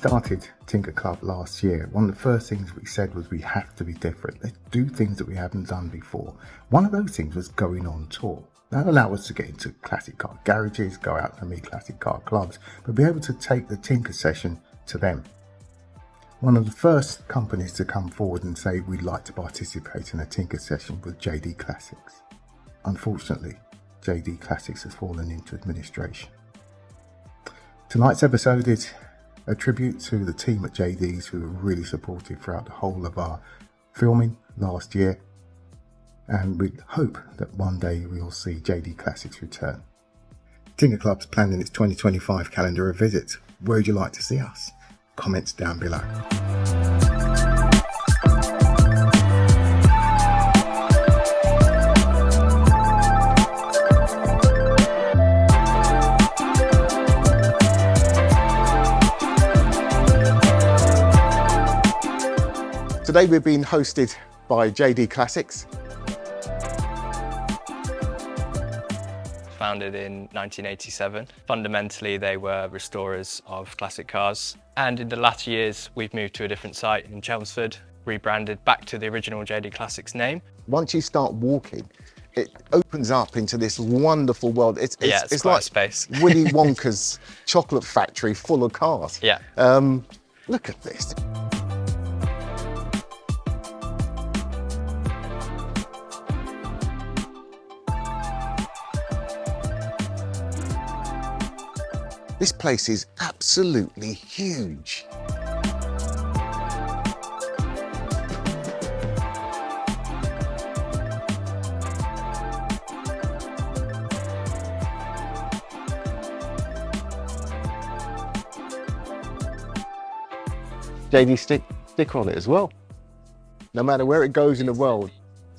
started Tinker Club last year, one of the first things we said was we have to be different. Let's do things that we haven't done before. One of those things was going on tour. That allowed us to get into classic car garages, go out and meet classic car clubs, but be able to take the Tinker session to them. One of the first companies to come forward and say we'd like to participate in a Tinker session was JD Classics. Unfortunately, JD Classics has fallen into administration. Tonight's episode is a tribute to the team at JD's who were really supportive throughout the whole of our filming last year, and we hope that one day we'll see JD Classics return. Tinker Club's planning its 2025 calendar of visits. Where would you like to see us? Comments down below. Today we're being hosted by JD Classics. Founded in 1987. Fundamentally, they were restorers of classic cars. And in the latter years, we've moved to a different site in Chelmsford, rebranded back to the original JD Classics name. Once you start walking, it opens up into this wonderful world. It's like space. Willy Wonka's chocolate factory full of cars. Yeah. Look at this. This place is absolutely huge. JD sticker on it as well. No matter where it goes in the world,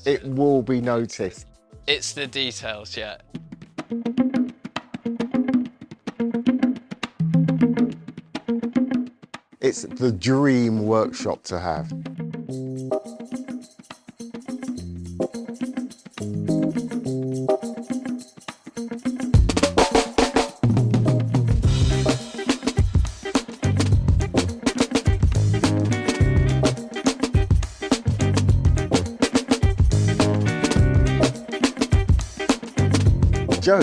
it will be noticed. It's the details, yeah. It's the dream workshop to have. Joe,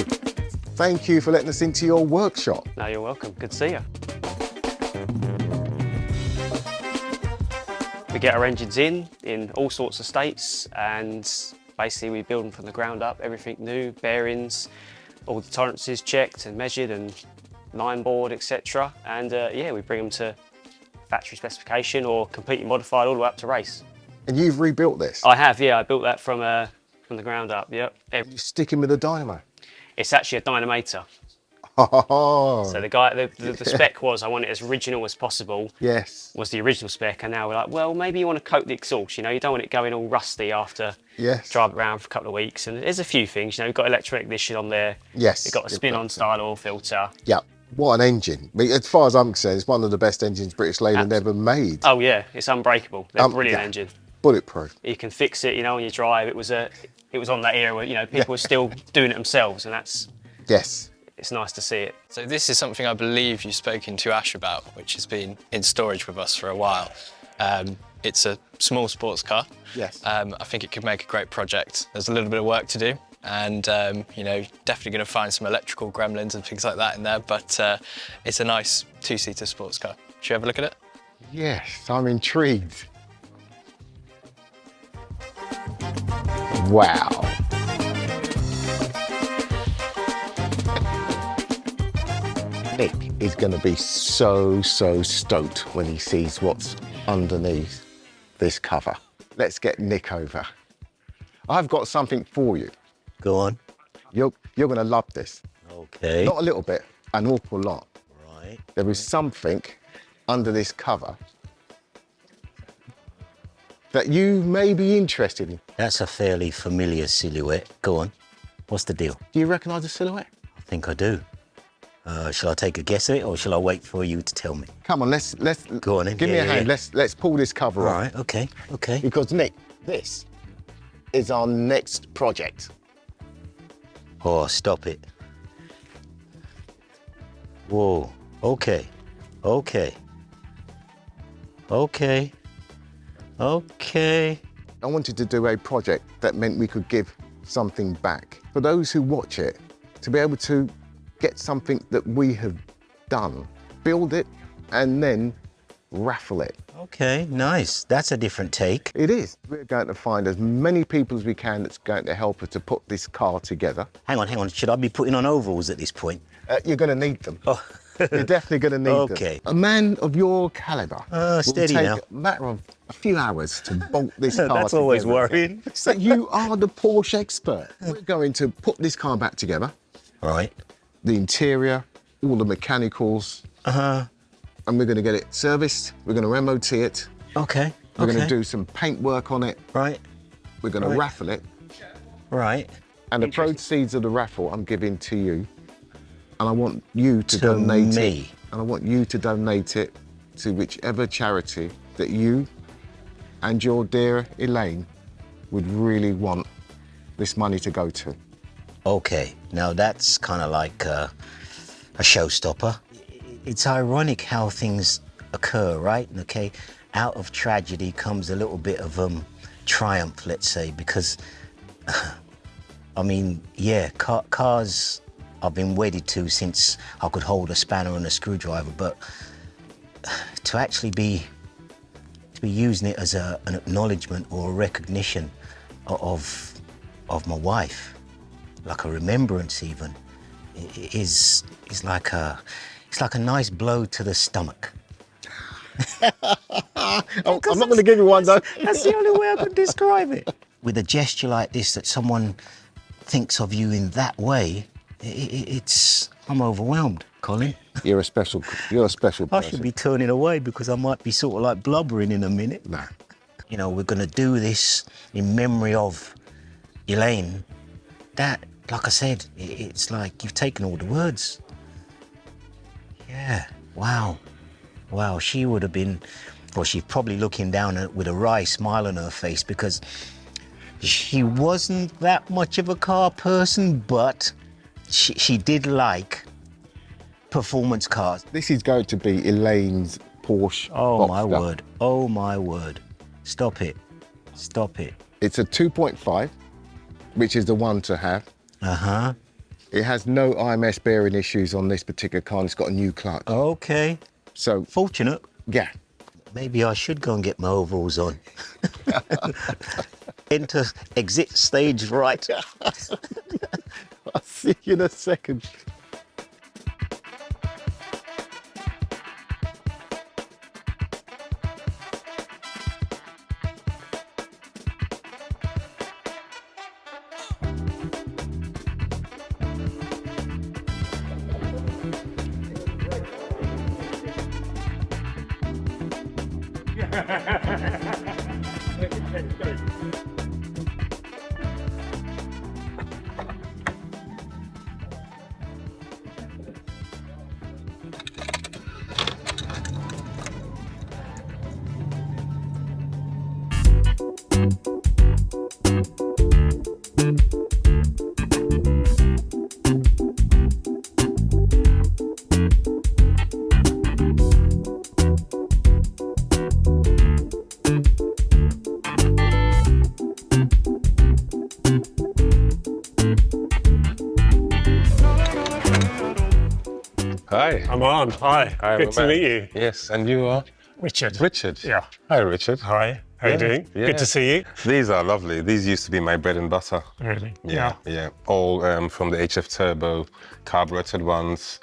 thank you for letting us into your workshop. No, you're welcome. Good to see you. We get our engines in all sorts of states, and basically we build them from the ground up, everything new, bearings, all the tolerances checked and measured and line board, etc. And yeah, we bring them to factory specification or completely modified all the way up to race. And you've rebuilt this? I have, yeah. I built that from the ground up, yep. You're sticking with a dynamo? It's actually a dynamometer. Oh. So the spec was, I want it as original as possible. Yes. Was the original spec, and now we're like, well, maybe you want to coat the exhaust, you know, you don't want it going all rusty after drive it around for a couple of weeks. And there's a few things, you know, you've got electric ignition on there. Yes. You've got a spin-on style oil filter. Yeah. What an engine. I mean, as far as I'm concerned, it's one of the best engines British Leyland ever made. Oh yeah, it's unbreakable. They're a brilliant engine. Bulletproof. You can fix it, you know, on your drive. It was on that era where, you know, people were still doing it themselves, and that's... Yes. It's nice to see it. So this is something I believe you've spoken to Ash about, which has been in storage with us for a while. It's a small sports car. Yes. I think it could make a great project. There's a little bit of work to do, and you know, definitely going to find some electrical gremlins and things like that in there, but it's a nice two-seater sports car. Should you have a look at it? Yes, I'm intrigued. Wow. Nick is going to be so stoked when he sees what's underneath this cover. Let's get Nick over. I've got something for you. Go on. You're going to love this. Okay. Not a little bit, an awful lot. Right. There is something under this cover that you may be interested in. That's a fairly familiar silhouette. Go on. What's the deal? Do you recognise the silhouette? I think I do. Shall I take a guess at it, or shall I wait for you to tell me? Come on, let's go on then. Give me a hand. Let's pull this cover off. Right. Okay. Okay. Because Nick, this is our next project. Oh, stop it. Whoa. Okay. Okay. Okay. Okay. I wanted to do a project that meant we could give something back. For those who watch it, to be able to get something that we have done, build it, and then raffle it. Okay, nice. That's a different take. It is. We're going to find as many people as we can that's going to help us to put this car together. Hang on. Should I be putting on overalls at this point? You're going to need them. Oh. You're definitely going to need Okay. them. A man of your calibre steady will take now. a matter of a few hours to bolt this car That's always together. worrying. So you are the Porsche expert. We're going to put this car back together. Right. The interior, all the mechanicals. Uh-huh. And we're going to get it serviced. We're going to MOT it. Okay. We're going to do some paint work on it. Right. We're going to raffle it. Right. And the proceeds of the raffle I'm giving to you. And I want you to donate me. it. And I want you to donate it to whichever charity that you and your dear Elaine would really want this money to go to. Okay. Now that's kind of like a showstopper. It's ironic how things occur, right? Okay. Out of tragedy comes a little bit of triumph, let's say, because I mean, yeah, cars I've been wedded to since I could hold a spanner and a screwdriver, but to actually be using it as an acknowledgement or a recognition of my wife, like a remembrance even, is like a nice blow to the stomach. I'm not going to give you one though. That's the only way I could describe it. With a gesture like this, that someone thinks of you in that way, I'm overwhelmed, Colin. You're a special person. I should be turning away because I might be sort of like blubbering in a minute. Nah. You know, we're gonna do this in memory of Elaine. That, like I said, it's like you've taken all the words. Yeah, wow. Wow, she would have been, well, she's probably looking down with a wry smile on her face because she wasn't that much of a car person, but she did like performance cars. This is going to be Elaine's Porsche. Oh, my Boxster. word. Oh, my word. Stop it. Stop it. It's a 2.5, which is the one to have. Uh-huh. It has no IMS bearing issues on this particular car, and it's got a new clutch. Okay. So, Fortunate. yeah. Maybe I should go and get my overalls on. Exit stage right. I'll see you in a second. Hi. I'm on. Hi. Hi, Good to man. meet you. Yes, and you are? Richard. Richard. Yeah. Hi, Richard. Hi. How you doing? Yeah. Good to see you. These are lovely. These used to be my bread and butter. Really? Yeah. All from the HF Turbo, carbureted ones,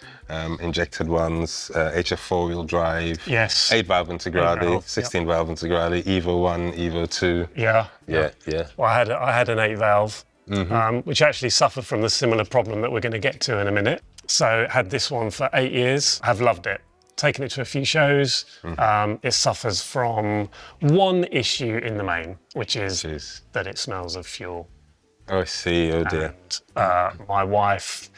injected ones, HF four-wheel drive. Yes. 8-valve Integrale, 8-valve, 16-valve Integrale, Evo 1, Evo 2. Yeah. Yeah. Well, I had an 8-valve, which actually suffered from the similar problem that we're going to get to in a minute. So had this one for 8 years. I've loved it. Taken it to a few shows. It suffers from one issue in the main, which is that it smells of fuel. Oh, I see. Oh, dear. And my wife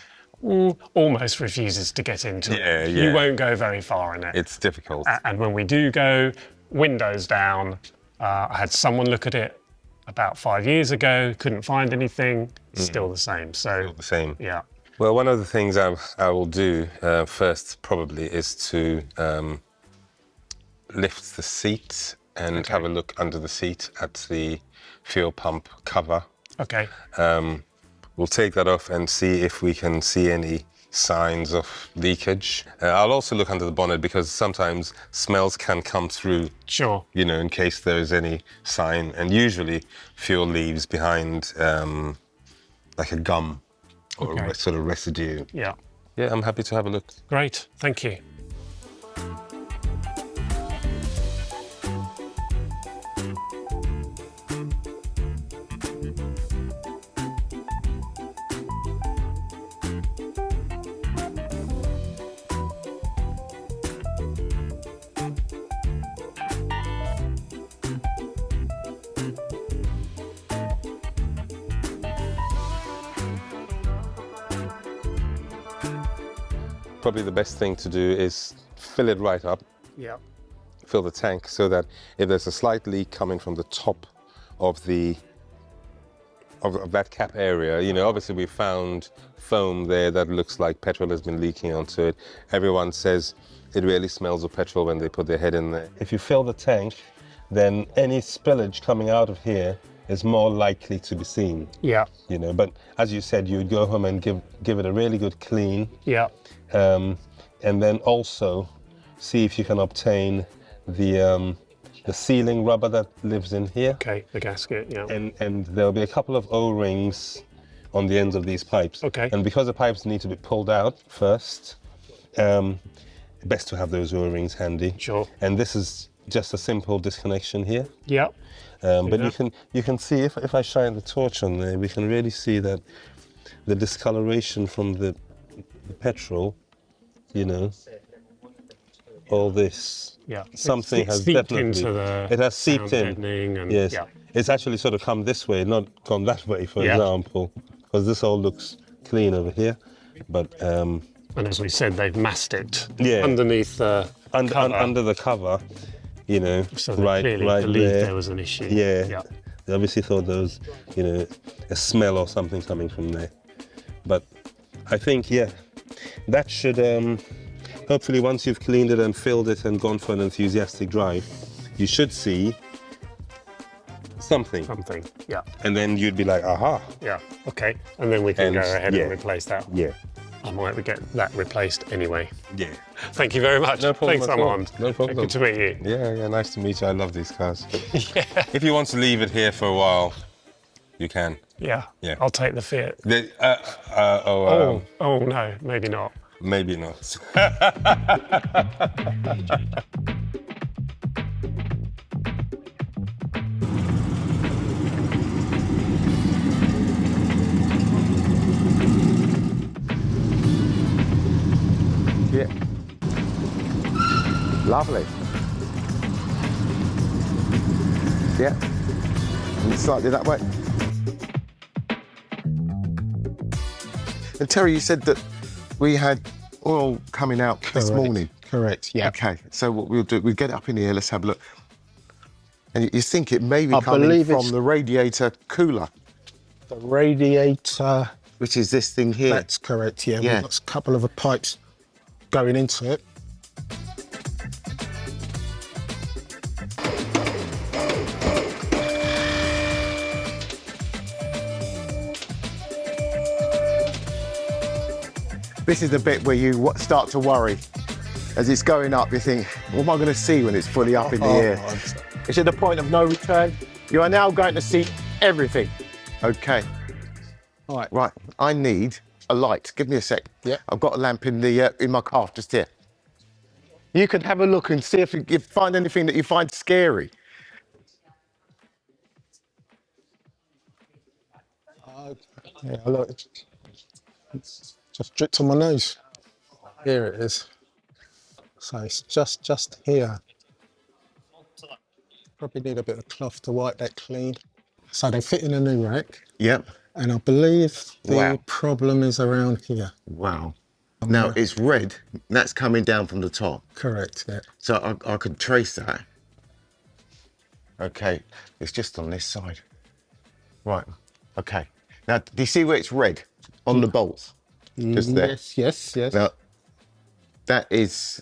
almost refuses to get into it. Yeah. You won't go very far in it. It's difficult. And when we do go, windows down. I had someone look at it about 5 years ago, couldn't find anything, still the same. So Still the same. Yeah. Well, one of the things I will do first probably is to lift the seat and have a look under the seat at the fuel pump cover. Okay. We'll take that off and see if we can see any signs of leakage. I'll also look under the bonnet because sometimes smells can come through. Sure. You know, in case there is any sign. And usually fuel leaves behind like a gum or a sort of residue. Yeah. Yeah, I'm happy to have a look. Great. Thank you. Probably the best thing to do is fill it right up, Yeah. fill the tank, so that if there's a slight leak coming from the top of the of that cap area, you know, obviously we found foam there that looks like petrol has been leaking onto it. Everyone says it really smells of petrol when they put their head in there. If you fill the tank, then any spillage coming out of here is more likely to be seen. Yeah. You know, but as you said, you would go home and give it a really good clean. Yeah. And then also see if you can obtain the sealing rubber that lives in here. Okay, the gasket, yeah. And there'll be a couple of O-rings on the ends of these pipes. Okay. And because the pipes need to be pulled out first, best to have those O-rings handy. Sure. And this is just a simple disconnection here. Yeah. But you can see, if I shine the torch on there, we can really see that the discoloration from the petrol, you know, all this, Yeah. something has seeped definitely, into the it has seeped sound in. deadening and, yes, yeah. it's actually sort of come this way, not gone that way, for Yeah. example, because this all looks clean over here. But And as we said, they've masked it Yeah. underneath the cover. under the cover, you know, So they right clearly right believed there. there was an issue. Yeah. Yeah. They obviously thought there was, you know, a smell or something coming from there. But I think, yeah, that should, hopefully once you've cleaned it and filled it and gone for an enthusiastic drive, you should see something. Something. Yeah. And then you'd be like, aha. Yeah. Okay. And then we can And, go ahead yeah. and replace that. Yeah. I might get that replaced anyway. Yeah. Thank you very much. No problem Thanks, at all. Armand. No problem. Good to meet you. Yeah, nice to meet you. I love these cars. If you want to leave it here for a while, you can. Yeah. Yeah. I'll take the Fiat. Oh, No, maybe not. maybe not. Yeah. Lovely. Yeah. And slightly that way. And Terry, you said that we had oil coming out this morning. Correct, yeah. Okay, so what we'll do, we'll get up in here, let's have a look. And you think it may be I coming believe from it's- the radiator cooler, The radiator, which is this thing here. that's correct, yeah. Yeah. We've got a couple of pipes going into it. This is the bit where you start to worry. As it's going up, you think, what am I going to see when it's fully up in the air? It's at the point of no return. You are now going to see everything. Okay. All right. Right, I need a light. Give me a sec. Yeah. I've got a lamp in the in my car just here. You can have a look and see if you find anything that you find scary. Yeah, look, it's just dripped on my nose. Here it is. So it's just here. Probably need a bit of cloth to wipe that clean. So they fit in a new rack, Yep. and I believe the Wow. problem is around here. Wow. Now it's red. That's coming down from the top. Correct, yeah. So I could trace that. Okay, it's just on this side. Right, okay. Now, do you see where it's red on the bolts? Just there. Yes. Now, that is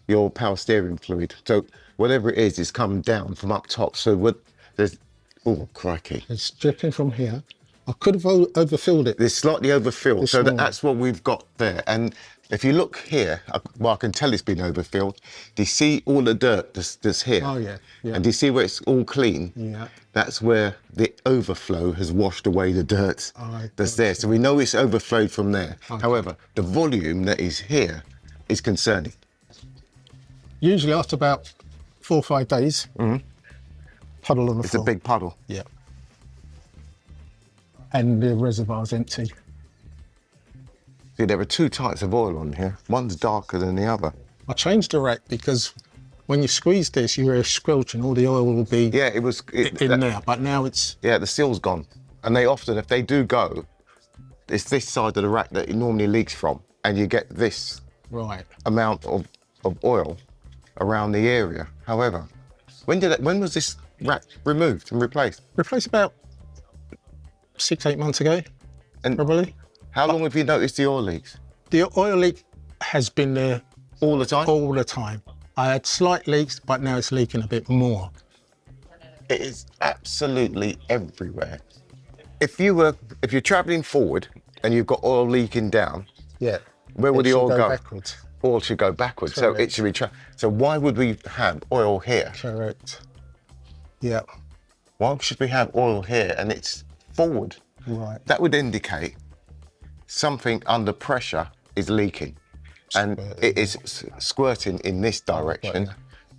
your power steering fluid. So whatever it is come down from up top. So what there's, oh crikey. It's dripping from here. I could have overfilled it. It's slightly overfilled, This so morning. that's what we've got there. And if you look here, well, I can tell it's been overfilled. Do you see all the dirt that's here? Oh, yeah, yeah. And do you see where it's all clean? Yeah. That's where the overflow has washed away the dirt I that's there. So we know it's overflowed from there. Okay. However, the volume that is here is concerning. Usually after about 4 or 5 days, puddle on the It's floor. a big puddle. Yeah. And the reservoir's empty. See, there are 2 types of oil on here. One's darker than the other. I changed the rack because when you squeeze this, you hear a squelch and all the oil will be Yeah, it was... in there. But now it's... Yeah, the seal's gone. And they often, if they do go, it's this side of the rack that it normally leaks from. And you get this Right. amount of oil around the area. However, when was this rack removed and replaced? Replaced about 6, 8 months ago, And probably. how long have you noticed the oil leaks? The oil leak has been there All the time? all the time. I had slight leaks, but now it's leaking a bit more. It is absolutely everywhere. If you're travelling forward and you've got oil leaking down, Yeah. where would It the should oil go? backwards. Oil should go backwards. So it Correct. should be. So why would we have oil here? Correct. Yeah. Why should we have oil here and it's forward? Right. That would indicate something under pressure is leaking, and it is squirting in this direction,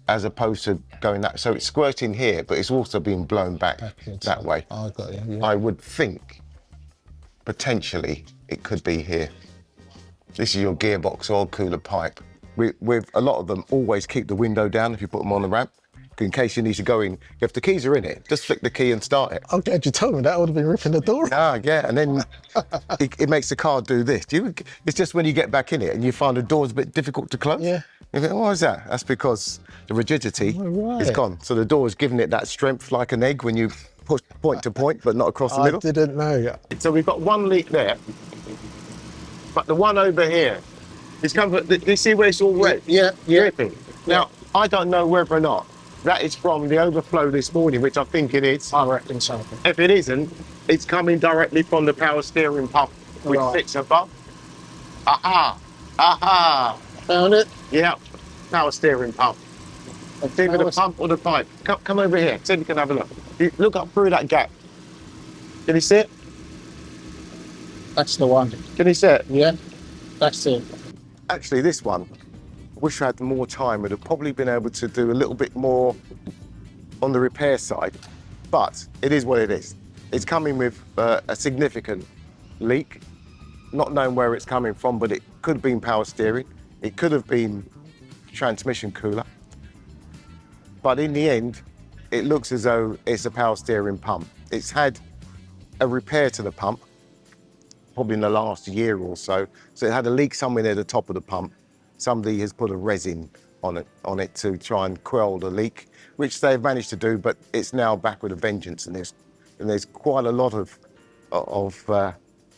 as opposed to going that. So it's squirting here, but it's also being blown back that way. I got you. Yeah. I would think potentially it could be here. This is your gearbox oil cooler pipe. With a lot of them, always keep the window down if you put them on the ramp, in case you need to go in. If the keys are in it, just flick the key and start it. I'm glad you told me that. I would have been ripping the door. Ah, yeah, and then it makes the car do this. It's just when you get back in it and you find the door's a bit difficult to close. Yeah. You think, why is that? That's because the rigidity is right. gone. So the door is giving it that strength like an egg when you push point to point, but not across the I middle. didn't know. So we've got one leak there, but the one over here is coming. You see where it's all red? Yeah. Dripping. Now, I don't know whether or not that is from the overflow this morning, which I think it is. I reckon so. If it isn't, it's coming directly from the power steering pump, which Right. sits above. Aha! Aha! Found it? Yeah, power steering pump. It's either the pump or the pipe. Come over here, see if you can have a look. You look up through that gap. Can you see it? That's the one. Can you see it? Yeah. That's it. Actually, this one, I wish I had more time. Would have probably been able to do a little bit more on the repair side, but it is what it is. It's coming with a significant leak, not knowing where it's coming from, but it could have been power steering. It could have been transmission cooler. But in the end, it looks as though it's a power steering pump. It's had a repair to the pump, probably in the last year or so. So it had a leak somewhere near the top of the pump. Somebody has put a resin on it to try and quell the leak, which they've managed to do, but it's now back with a vengeance. And there's quite a lot of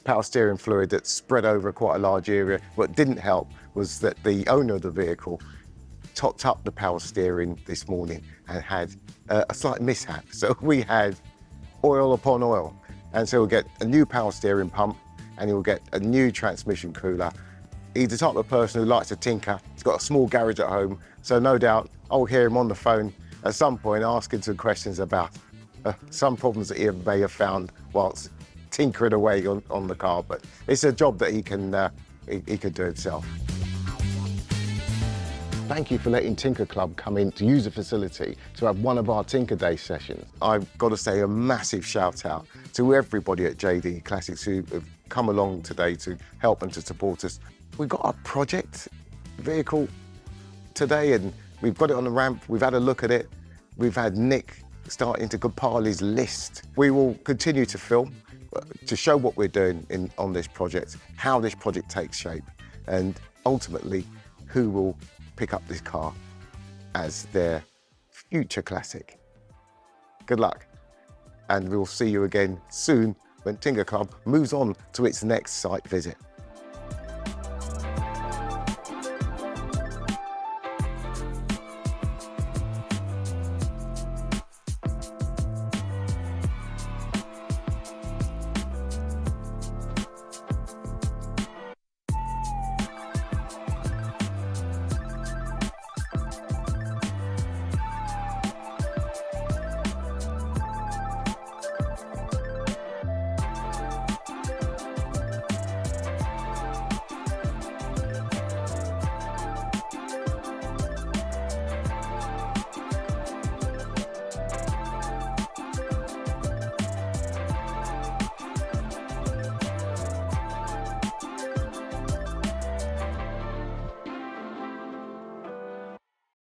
power steering fluid that's spread over quite a large area. What didn't help was that the owner of the vehicle topped up the power steering this morning and had a slight mishap. So we had oil upon oil. And so we'll get a new power steering pump and you'll get a new transmission cooler. He's the type of person who likes to tinker. He's got a small garage at home, so no doubt I'll hear him on the phone at some point asking some questions about some problems that he may have found whilst tinkering away on the car. But it's a job that he can do himself. Thank you for letting Tinker Club come in to use the facility to have one of our Tinker Day sessions. I've got to say a massive shout out to everybody at JD Classics who have come along today to help and to support us. We've got our project vehicle today and we've got it on the ramp. We've had a look at it. We've had Nick starting to compile his list. We will continue to film to show what we're doing on this project, how this project takes shape, and ultimately who will pick up this car as their future classic. Good luck, and we'll see you again soon when Tinker Club moves on to its next site visit.